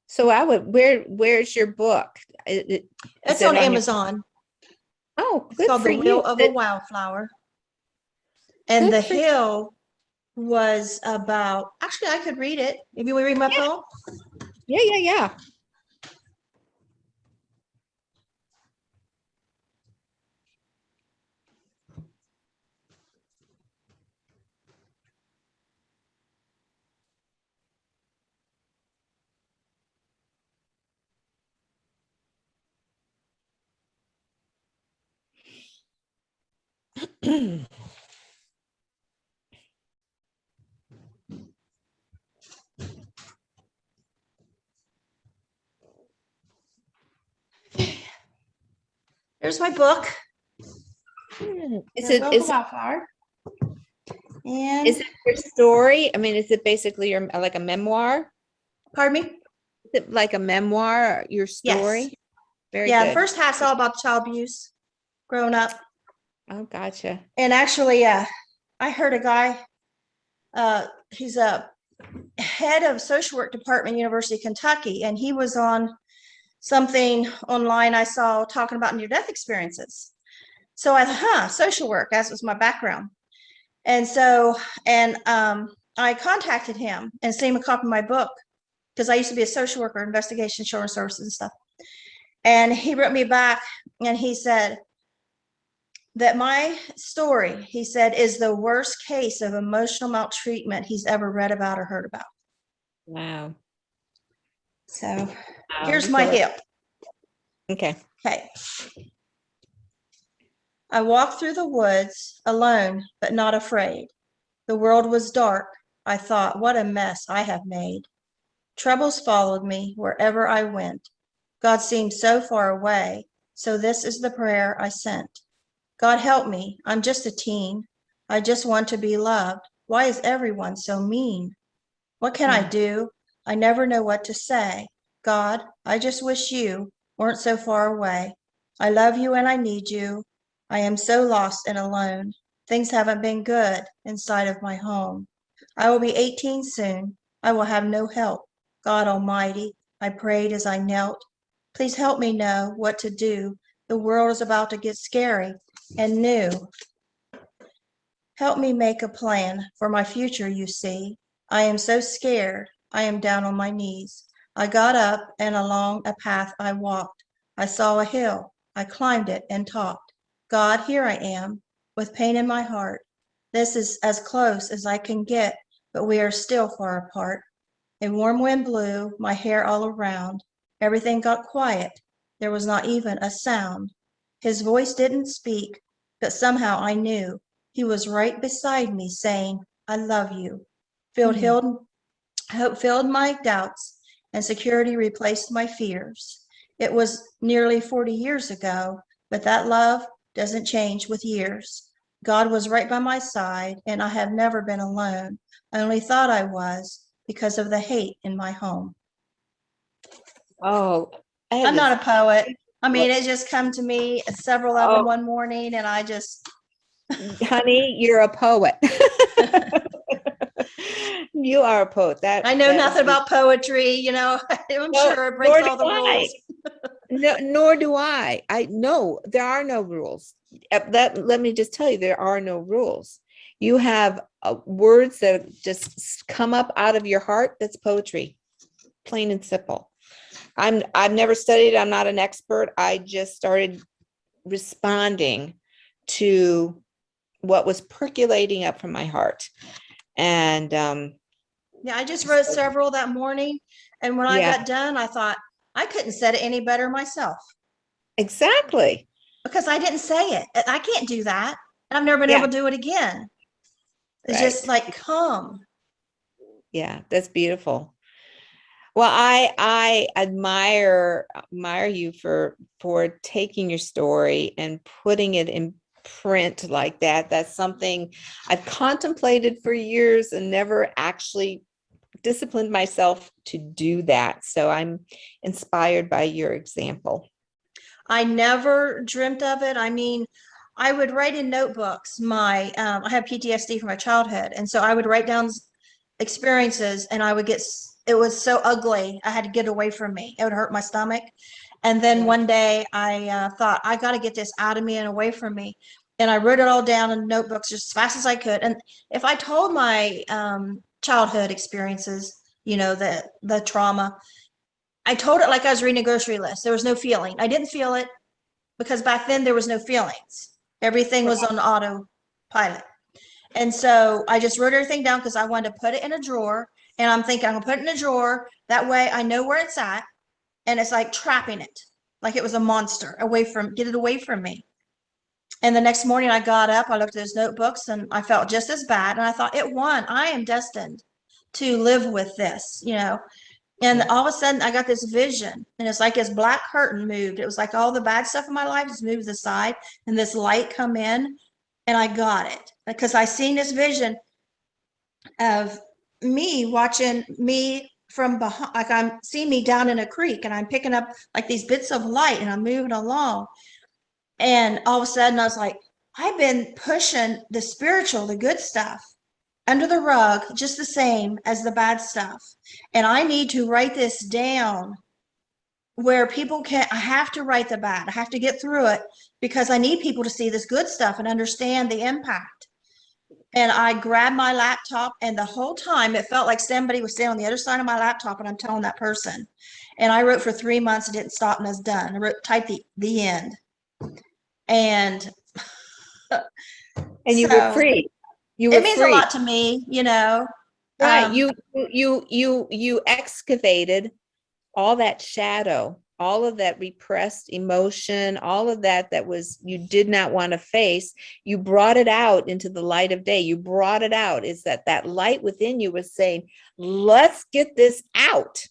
So where's your book? It's on Amazon. Oh, it's called The Will of a Wildflower. And The Hill was about, actually, I could read it. If you want to read my poem? Yeah. Here's my book. Is Your it Willful is Wildflower. And is it your story? I mean, is it basically your like a memoir? pardon me? Is it like a memoir, your story? Yes. Very Yeah, the good. first half's all about child abuse growing up. Oh, gotcha. And actually, I heard a guy, he's a head of social work department, University of Kentucky, and he was on something online I saw talking about near-death experiences. So I thought, social work, that was my background. And so, I contacted him and sent him a copy of my book because I used to be a social worker, investigation, children's services and stuff. And he wrote me back and he said that my story, he said, is the worst case of emotional maltreatment he's ever read about or heard about. Wow. So Wow, here's my hip. Okay. Okay. I walked through the woods alone, but not afraid. The world was dark. I thought, what a mess I have made. Troubles followed me wherever I went. God seemed so far away, so this is the prayer I sent. God help me, I'm just a teen. I just want to be loved. Why is everyone so mean? What can I do? I never know what to say. God, I just wish you weren't so far away. I love you and I need you. I am so lost and alone. Things haven't been good inside of my home. I will be 18 soon. I will have no help. God Almighty, I prayed as I knelt. Please help me know what to do. The world is about to get scary and new. Help me make a plan for my future, you see. I am so scared. I am down on my knees. I got up and along a path I walked. I saw a hill. I climbed it and talked. God, here I am with pain in my heart. This is as close as I can get, but we are still far apart. A warm wind blew my hair all around. Everything got quiet. There was not even a sound. His voice didn't speak, but somehow I knew he was right beside me saying, I love you. Hope filled my doubts and security replaced my fears. It was nearly 40 years ago, but that love doesn't change with years. God was right by my side, and I have never been alone. I only thought I was because of the hate in my home. Oh, I'm not a poet. I mean, Well, it just come to me, several of oh, them one morning, and I just, honey, you're a poet. You are a poet. I know That is nothing about poetry, you know, I'm no, sure it nor breaks do all the I. rules. No, nor do I. I know there are no rules. Let me just tell you, there are no rules. You have words that just come up out of your heart. That's poetry, plain and simple. I've never studied. I'm not an expert. I just started responding to what was percolating up from my heart. And Yeah, I just wrote several that morning, and when I yeah, got done, I thought I couldn't said it any better myself exactly. because I didn't say it. I can't do that. And I've never been Yeah, able to do it again. It's just right. like, come. Yeah, that's beautiful. Well, I admire you for taking your story and putting it in print like that. That's something I've contemplated for years and never actually disciplined myself to do that. So I'm inspired by your example. I never dreamt of it. I mean, I would write in notebooks my, I have PTSD from my childhood. And so I would write down experiences and I would get, it was so ugly. I had to get away from me. It would hurt my stomach. And then one day I thought, I got to get this out of me and away from me. And I wrote it all down in notebooks just as fast as I could. And if I told my childhood experiences, you know, the trauma, I told it like I was reading a grocery list. There was no feeling. I didn't feel it because back then there was no feelings. Everything was on autopilot. And so I just wrote everything down because I wanted to put it in a drawer. And I'm thinking I'm gonna put it in a drawer. That way I know where it's at. And it's like trapping it, like it was a monster away from, get it away from me. And the next morning I got up, I looked at those notebooks and I felt just as bad. And I thought, it won. I am destined to live with this, you know. And all of a sudden I got this vision, and it's like this black curtain moved. It was like all the bad stuff in my life just moved aside and this light come in, and I got it because I seen this vision of me watching me from behind, like I'm seeing me down in a creek and I'm picking up like these bits of light and I'm moving along. And all of a sudden I was like, I've been pushing the spiritual, the good stuff under the rug, just the same as the bad stuff. And I need to write this down where people I have to write the bad. I have to get through it because I need people to see this good stuff and understand the impact. And I grabbed my laptop, and the whole time it felt like somebody was sitting on the other side of my laptop and I'm telling that person. And I wrote for 3 months and didn't stop, and I was done. I typed the end. And you were free. You were it means free. a lot to me, you know. Right. You excavated all that shadow, all of that repressed emotion, all of that was you did not want to face. You brought it out into the light of day. You brought it out. Is that light within you was saying, let's get this out.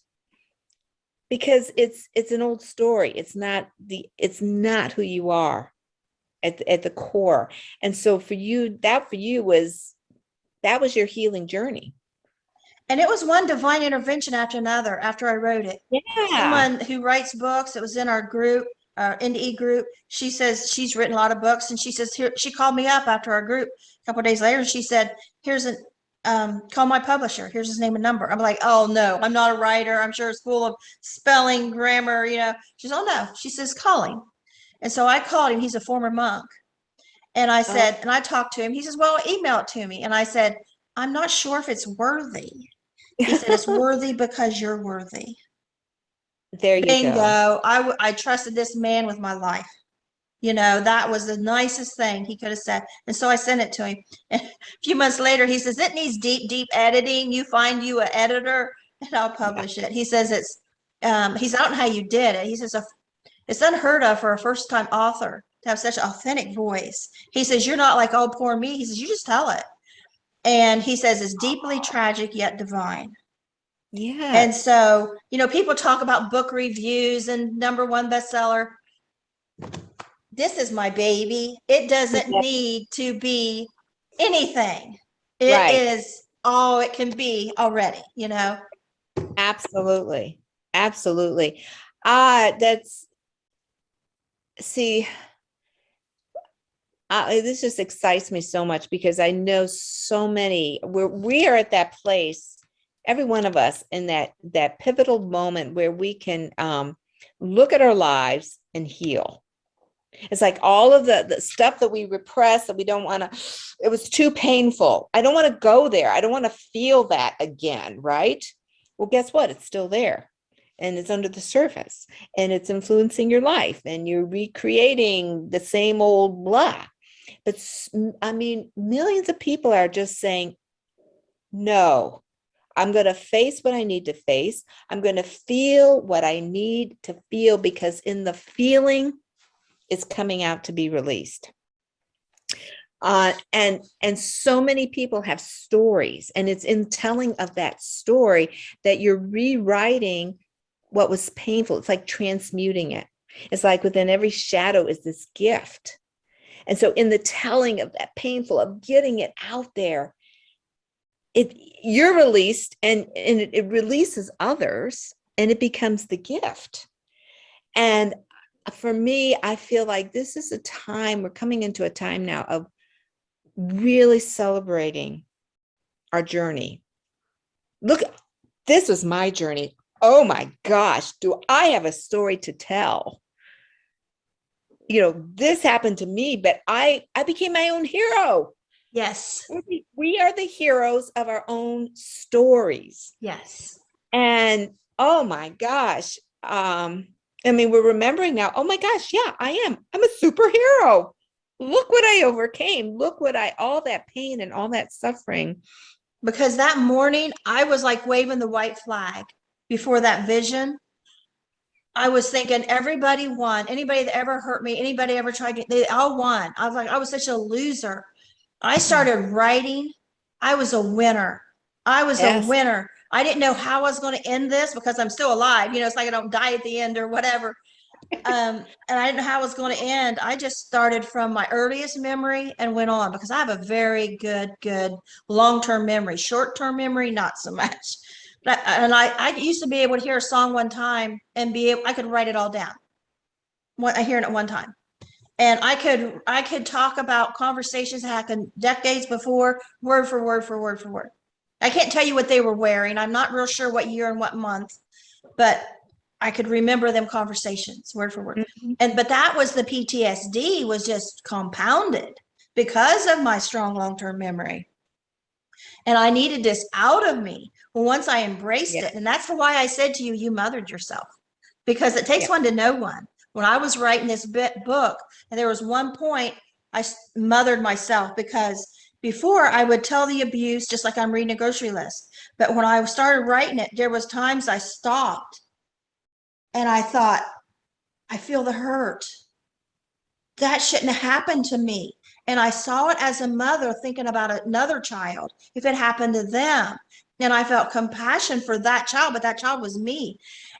Because it's an old story. It's not who you are at the core. And so for you was your healing journey. And it was one divine intervention after another after I wrote it. Yeah. Someone who writes books, it was in our group, our NDE group. She says she's written a lot of books, and she says here, she called me up after our group a couple of days later, and she said, here's call my publisher. Here's his name and number. I'm like, oh no, I'm not a writer. I'm sure it's full of spelling, grammar, you know. She's, oh no. She says, call him. And so I called him. He's a former monk. And I said, and I talked to him. He says, well, email it to me. And I said, I'm not sure if it's worthy. He said, it's worthy because you're worthy. There you Bingo. go. I trusted this man with my life. You know, that was the nicest thing he could have said. And so I sent it to him. And a few months later, he says, it needs deep, deep editing. You find you an editor and I'll publish it. He says it's, he's out on how you did it. He says, it's unheard of for a first time author to have such an authentic voice. He says, you're not like, oh, poor me. He says, you just tell it. And he says, it's deeply tragic yet divine. Yeah. And so, you know, people talk about book reviews and #1 bestseller. This is my baby. It doesn't need to be anything. It is all it can be already, you know? Absolutely. Absolutely. This just excites me so much because I know so many we are at that place, every one of us, in that pivotal moment where we can look at our lives and heal. It's like all of the stuff that we repress, that we don't want to, it was too painful. I don't want to go there. I don't want to feel that again, right? Well, guess what? It's still there. And it's under the surface, and it's influencing your life, and you're recreating the same old blah. But I mean, millions of people are just saying, no, I'm going to face what I need to face. I'm going to feel what I need to feel, because in the feeling, it's coming out to be released. And so many people have stories, and it's in telling of that story that you're rewriting what was painful. It's like transmuting it. It's like within every shadow is this gift. And so in the telling of that painful, of getting it out there, you're released, and it releases others, and it becomes the gift. And for me, I feel like this is a time, we're coming into a time now of really celebrating our journey. Look, this was my journey. Oh my gosh, do I have a story to tell? You know, this happened to me, but I became my own hero. Yes. We are the heroes of our own stories. Yes. And oh my gosh. I mean, we're remembering now, oh my gosh, yeah, I am. I'm a superhero. Look what I overcame. Look what all that pain and all that suffering. Because that morning I was like waving the white flag before that vision. I was thinking everybody won. Anybody that ever hurt me, anybody ever tried to, they all won. I was like, I was such a loser. I started writing. I was a winner. I was a Yes. winner. I didn't know how I was going to end this because I'm still alive. You know, it's like I don't die at the end or whatever. And I didn't know how it was going to end. I just started from my earliest memory and went on because I have a very good long-term memory. Short-term memory, not so much. And I used to be able to hear a song one time and I could write it all down. I hear it at one time. And I could talk about conversations that happened decades before, word for word for word for word. I can't tell you what they were wearing. I'm not real sure what year and what month, but I could remember them conversations word for word. But that was the PTSD was just compounded because of my strong long-term memory. And I needed this out of me. Well, once I embraced it, and that's why I said to you, you mothered yourself, because it takes one to know one. When I was writing this book, and there was one point I mothered myself, because before I would tell the abuse just like I'm reading a grocery list. But when I started writing it, there was times I stopped and I thought, I feel the hurt. That shouldn't have happened to me. And I saw it as a mother thinking about another child, if it happened to them. And I felt compassion for that child, but that child was me.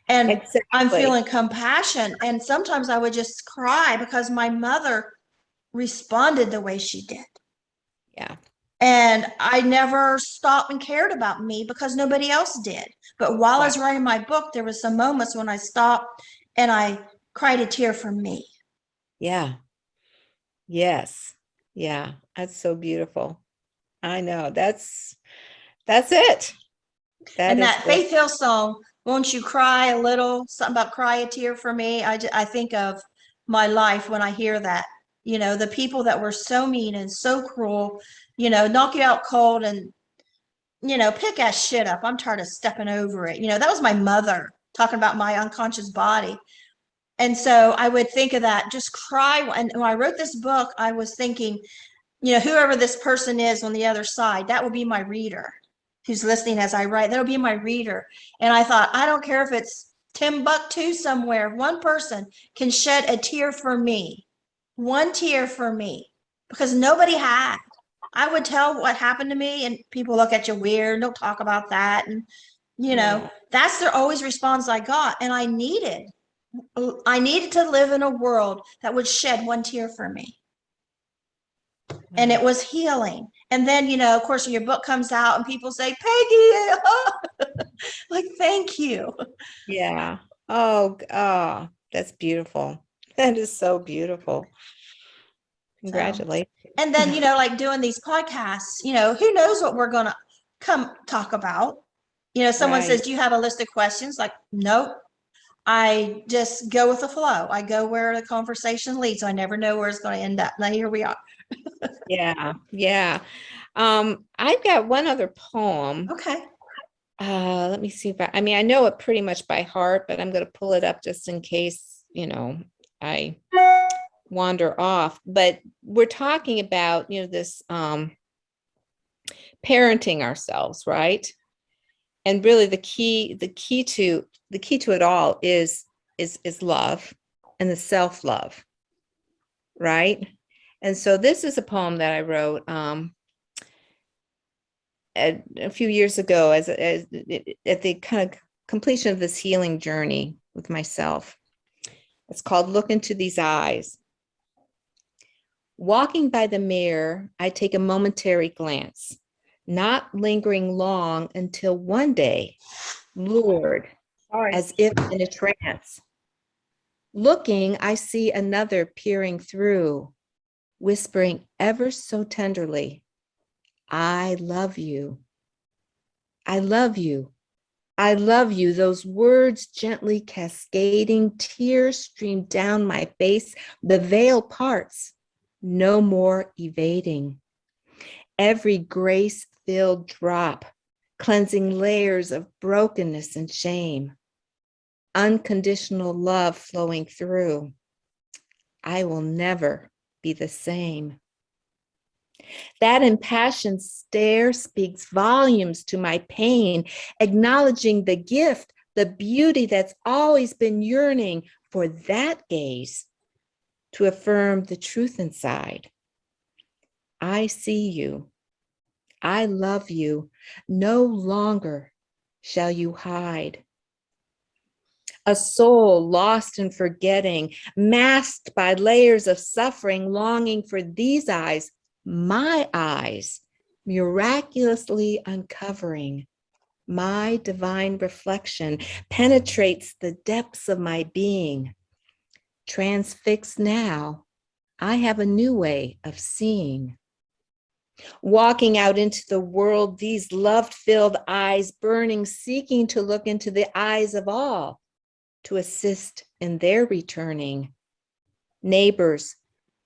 And Exactly. I'm feeling compassion. And sometimes I would just cry because my mother responded the way she did. Yeah. And I never stopped and cared about me because nobody else did. But while I was writing my book, there was some moments when I stopped and I cried a tear for me. Yeah. Yes. Yeah. That's so beautiful. I know. That's it. And that Faith Hill song, Won't You Cry a Little, something about cry a tear for me. I think of my life when I hear that, you know, the people that were so mean and so cruel, you know, knock you out cold and, you know, pick that shit up. I'm tired of stepping over it. You know, that was my mother talking about my unconscious body. And so I would think of that, just cry. And when I wrote this book, I was thinking, you know, whoever this person is on the other side, that will be my reader who's listening as I write. That'll be my reader. And I thought, I don't care if it's Timbuktu somewhere, one person can shed a tear for me, one tear for me, because nobody had. I would tell what happened to me and people look at you weird, don't talk about that. And, you know, that's the always response I got. And I needed to live in a world that would shed one tear for me. And it was healing. And then, you know, of course, when your book comes out and people say, Pegi, like, thank you. Yeah. Oh, that's beautiful. That is so beautiful. Congratulations. And then, you know, like doing these podcasts, you know, who knows what we're going to come talk about? You know, someone says, do you have a list of questions? Like, nope. I just go with the flow. I go where the conversation leads. I never know where it's going to end up. Now here we are. Yeah. Yeah. I've got one other poem. Okay. Let me see if I mean, I know it pretty much by heart, but I'm going to pull it up just in case, you know, I wander off. But we're talking about, you know, this parenting ourselves, right? And really the key to it all is love and the self-love, right? And so this is a poem that I wrote a few years ago as at the kind of completion of this healing journey with myself. It's called Look Into These Eyes. Walking by the mirror, I take a momentary glance, not lingering long until one day, lured as if in a trance. Looking, I see another peering through, whispering ever so tenderly, I love you. I love you. I love you. Those words gently cascading, tears stream down my face. The veil parts, no more evading. Every grace-filled drop, cleansing layers of brokenness and shame. Unconditional love flowing through. I will never be the same. That impassioned stare speaks volumes to my pain, acknowledging the gift, the beauty that's always been yearning for that gaze to affirm the truth inside. I see you. I love you. No longer shall you hide. A soul lost in forgetting, masked by layers of suffering, longing for these eyes, my eyes, miraculously uncovering. My divine reflection penetrates the depths of my being. Transfixed now, I have a new way of seeing. Walking out into the world, these love-filled eyes burning, seeking to look into the eyes of all, to assist in their returning. Neighbors,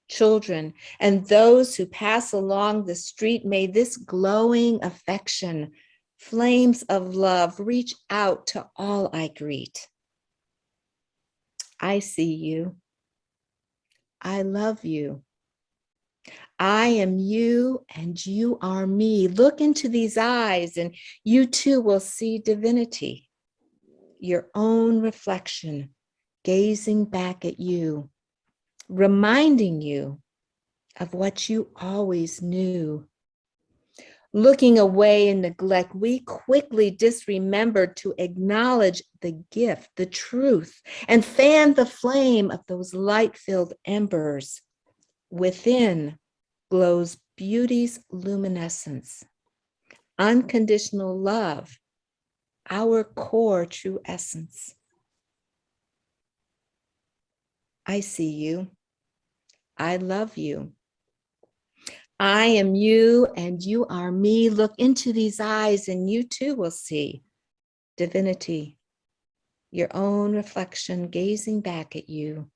children, and those who pass along the street, may this glowing affection, flames of love, reach out to all I greet. I see you. I love you. I am you and you are me. Look into these eyes and you too will see divinity, your own reflection, gazing back at you, reminding you of what you always knew. Looking away in neglect, we quickly disremembered to acknowledge the gift, the truth, and fan the flame of those light-filled embers. Within glows beauty's luminescence, unconditional love, our core true essence. I see you. I love you. I am you and you are me. Look into these eyes and you too will see divinity, your own reflection gazing back at you,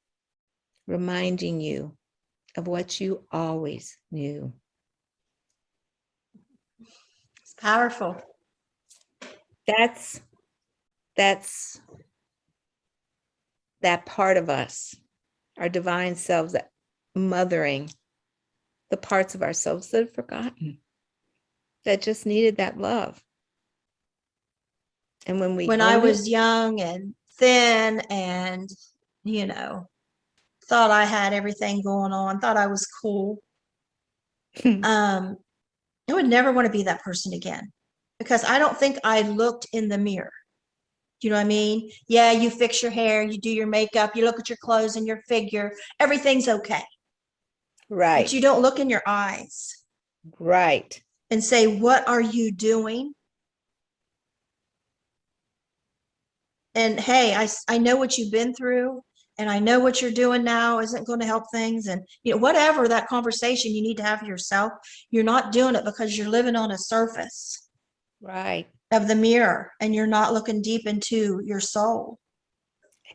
reminding you of what you always knew. It's powerful. That's that part of us, our divine selves, that mothering the parts of ourselves that have forgotten, that just needed that love. And when I was young and thin and, thought I had everything going on, thought I was cool, I would never want to be that person again, because I don't think I looked in the mirror. Do you know what I mean? Yeah, you fix your hair, you do your makeup, you look at your clothes and your figure, everything's okay. Right. But you don't look in your eyes. Right. And say, what are you doing? And hey, I know what you've been through, and I know what you're doing now isn't going to help things. And, whatever that conversation you need to have yourself, you're not doing it because you're living on a surface. Right. Of the mirror, and you're not looking deep into your soul.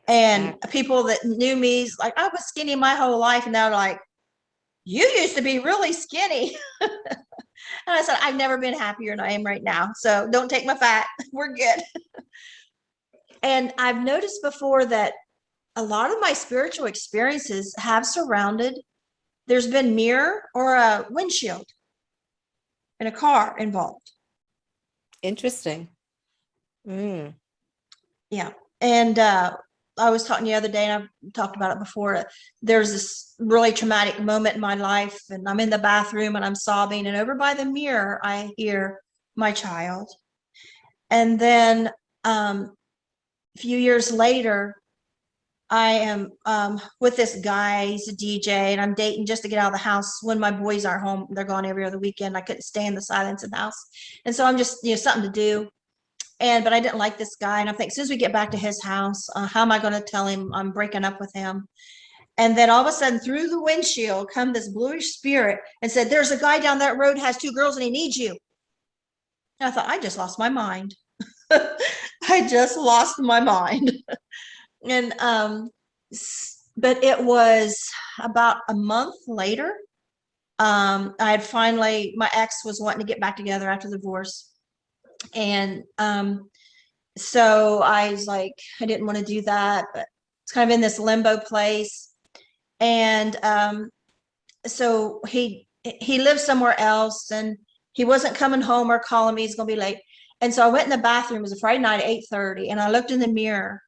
Exactly. And people that knew me, like, I was skinny my whole life, and now they're like, you used to be really skinny. And I said, I've never been happier than I am right now. So don't take my fat. We're good. And I've noticed before that a lot of my spiritual experiences have surrounded, there's been mirror or a windshield in a car involved. Interesting. Yeah. And I was talking the other day, and I've talked about it before. There's this really traumatic moment in my life, and I'm in the bathroom and I'm sobbing, and over by the mirror, I hear my child. And then a few years later, I am with this guy. He's a DJ, and I'm dating just to get out of the house when my boys aren't home. They're gone every other weekend. I couldn't stay in the silence of the house. And so I'm just, something to do. But I didn't like this guy. And I think as soon as we get back to his house, how am I going to tell him I'm breaking up with him? And then all of a sudden, through the windshield come this bluish spirit and said, there's a guy down that road, has 2 girls, and he needs you. And I thought, I just lost my mind. I just lost my mind. And but it was about a month later. I had finally, my ex was wanting to get back together after the divorce. And so I was like, I didn't want to do that, but it's kind of in this limbo place. And so he lived somewhere else, and he wasn't coming home or calling me. He's going to be late. And so I went in the bathroom. It was a Friday night at 8:30, and I looked in the mirror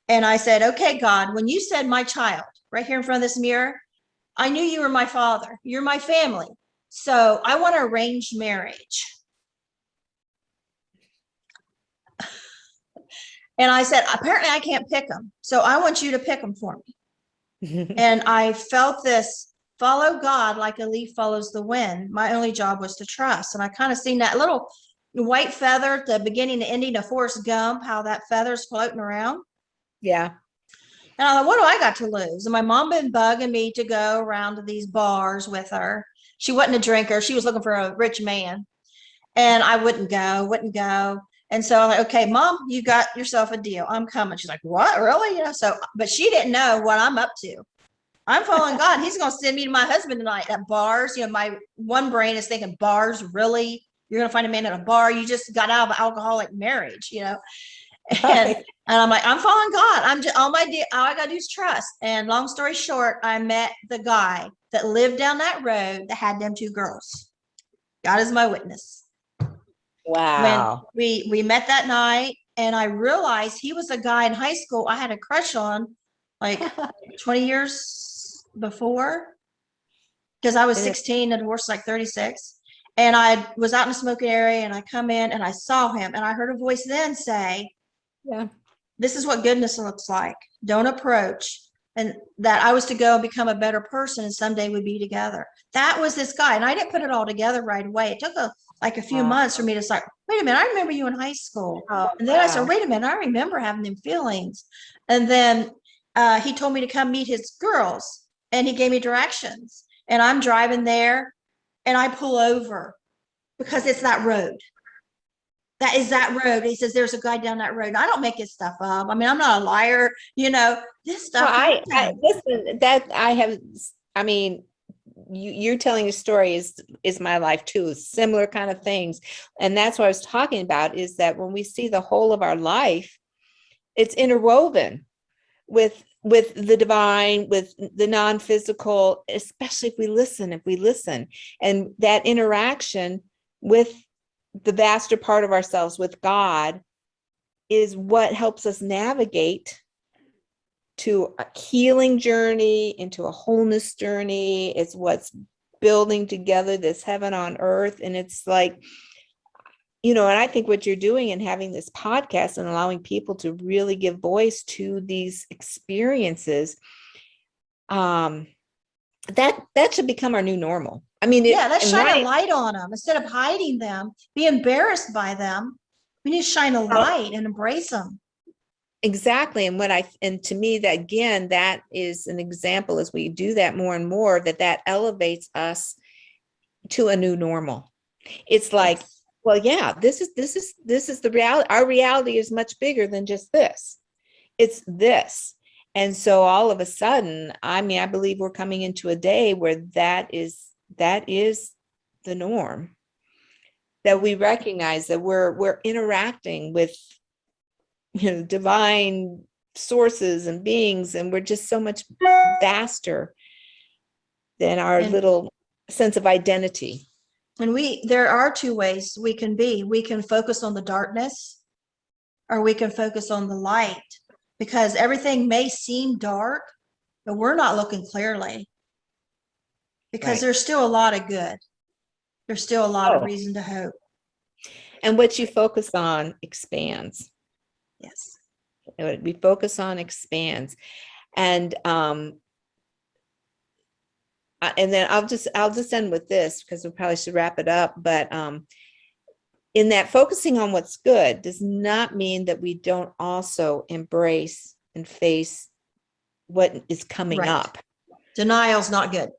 and I said, okay, God, when you said my child right here in front of this mirror, I knew you were my father. You're my family. So I want to arrange marriage. And I said, apparently I can't pick them. So I want you to pick them for me. And I felt this follow God like a leaf follows the wind. My only job was to trust. And I kind of seen that little white feather at the beginning and ending of Forrest Gump, how that feather's floating around. Yeah. And I thought, what do I got to lose? And my mom been bugging me to go around to these bars with her. She wasn't a drinker. She was looking for a rich man. And I wouldn't go. And so I'm like, okay, Mom, you got yourself a deal. I'm coming. She's like, what? Really? You know, so, but she didn't know what I'm up to. I'm following God. He's going to send me to my husband tonight at bars. You know, my one brain is thinking bars, really? You're going to find a man at a bar. You just got out of an alcoholic marriage, you know? And I'm like, I'm following God. I'm just all I got to do is trust. And long story short, I met the guy that lived down that road that had them two girls. God is my witness. Wow. When we met that night, and I realized he was a guy in high school I had a crush on like 20 years before, because I was 16 and divorced like 36. And I was out in the smoking area, and I come in and I saw him, and I heard a voice then say, Yeah. this is what goodness looks like. Don't approach. And that I was to go and become a better person, and someday we'd be together. That was this guy. And I didn't put it all together right away. It took a few months for me to start, wait a minute, I remember you in high school. And then I said, wait a minute, I remember having them feelings. And then he told me to come meet his girls, and he gave me directions. And I'm driving there, and I pull over because it's that road. That is that road. He says, there's a guy down that road. And I don't make his stuff up. I mean, I'm not a liar, you know, this stuff. Well, listen, that I have, I mean, you're telling a story is my life too, similar kind of things. And that's what I was talking about, is that when we see the whole of our life, it's interwoven with the divine, with the non-physical, especially if we listen, and that interaction with the vaster part of ourselves, with God, is what helps us navigate to a healing journey, into a wholeness journey. It's what's building together this heaven on earth. And it's like, you know, and I think what you're doing and having this podcast and allowing people to really give voice to these experiences, that should become our new normal. I mean, yeah, let's shine a light on them instead of hiding them, be embarrassed by them. We need to shine a light and embrace them. Exactly. And to me, that again, that is an example, as we do that more and more, that elevates us to a new normal. It's like, well, yeah, this is the reality. Our reality is much bigger than just this. It's this. And so all of a sudden, I mean, I believe we're coming into a day where that is the norm, that we recognize that we're interacting with, you know, divine sources and beings, and we're just so much vaster than our little sense of identity. And there are two ways we can be. We can focus on the darkness, or we can focus on the light, because everything may seem dark, but we're not looking clearly, because there's still a lot of good. There's still a lot of reason to hope. And what you focus on expands. Yes. What we focus on expands. And then I'll just end with this, because we probably should wrap it up. But in that, focusing on what's good does not mean that we don't also embrace and face what is coming up. Denial's not good.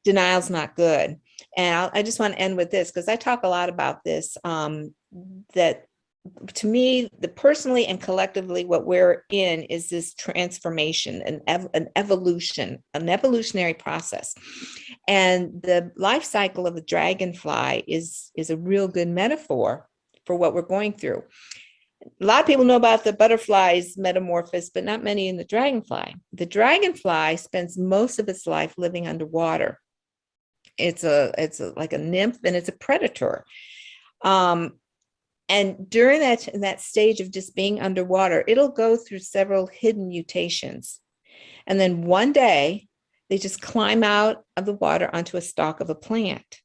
Denial's not good. And I just want to end with this, because I talk a lot about this, that to me, personally and collectively, what we're in is this transformation, an evolution, an evolutionary process. And the life cycle of the dragonfly is a real good metaphor for what we're going through. A lot of people know about the butterfly's metamorphosis, but not many in the dragonfly. The dragonfly spends most of its life living underwater. It's like a nymph, and it's a predator. And during that stage of just being underwater, it'll go through several hidden mutations. And then one day they just climb out of the water onto a stalk of a plant.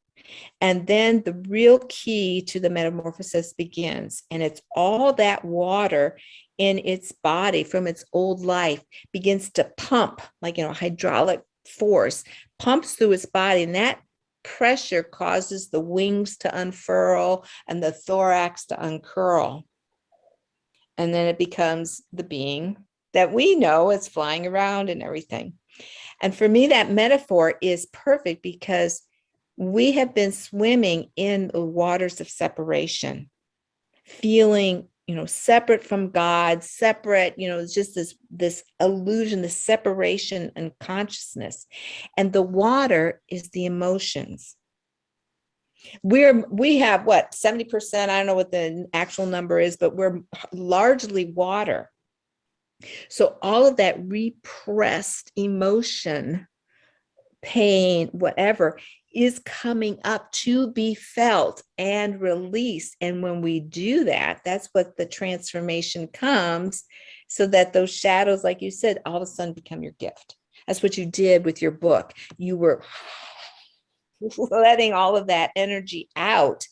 And then the real key to the metamorphosis begins. And it's all that water in its body from its old life begins to pump, like, hydraulic force pumps through its body. And that pressure causes the wings to unfurl and the thorax to uncurl. And then it becomes the being that we know is flying around and everything. And for me, that metaphor is perfect because we have been swimming in the waters of separation, feeling, separate from God, separate, it's just this illusion, the separation and consciousness. And the water is the emotions. We have what, 70%, I don't know what the actual number is, but we're largely water. So all of that repressed emotion, pain, whatever, is coming up to be felt and released. And when we do that, that's what the transformation comes, so that those shadows, like you said, all of a sudden become your gift. That's what you did with your book. You were letting all of that energy out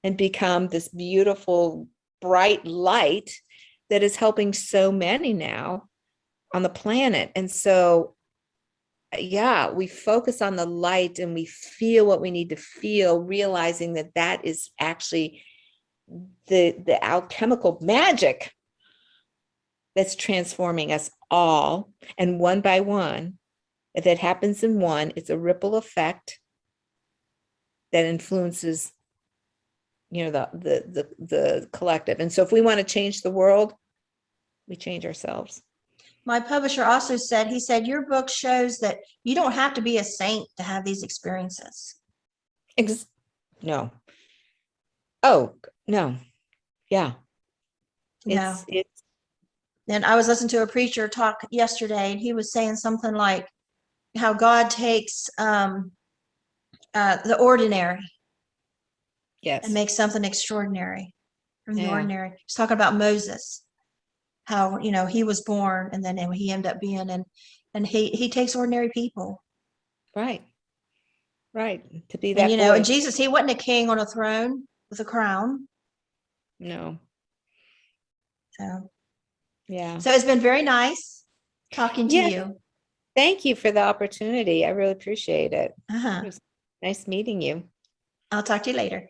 and become this beautiful, bright light that is helping so many now on the planet. And so, yeah, we focus on the light and we feel what we need to feel, realizing that that is actually the alchemical magic that's transforming us all. And one by one, if it happens in one, it's a ripple effect that influences, the collective. And so if we want to change the world, we change ourselves. My publisher also said, he said, your book shows that you don't have to be a saint to have these experiences. No. Oh, no. Yeah. No. It's And I was listening to a preacher talk yesterday, and he was saying something like how God takes the ordinary yes. and makes something extraordinary from the Yeah. ordinary. He's talking about Moses, how, he was born and then he ended up being, and he takes ordinary people. Right. To be that And, voice. and Jesus, he wasn't a king on a throne with a crown. No. So, Yeah. so it's been very nice talking to Yeah. you. Thank you for the opportunity. I really appreciate it. Uh-huh. It was nice meeting you. I'll talk to you later.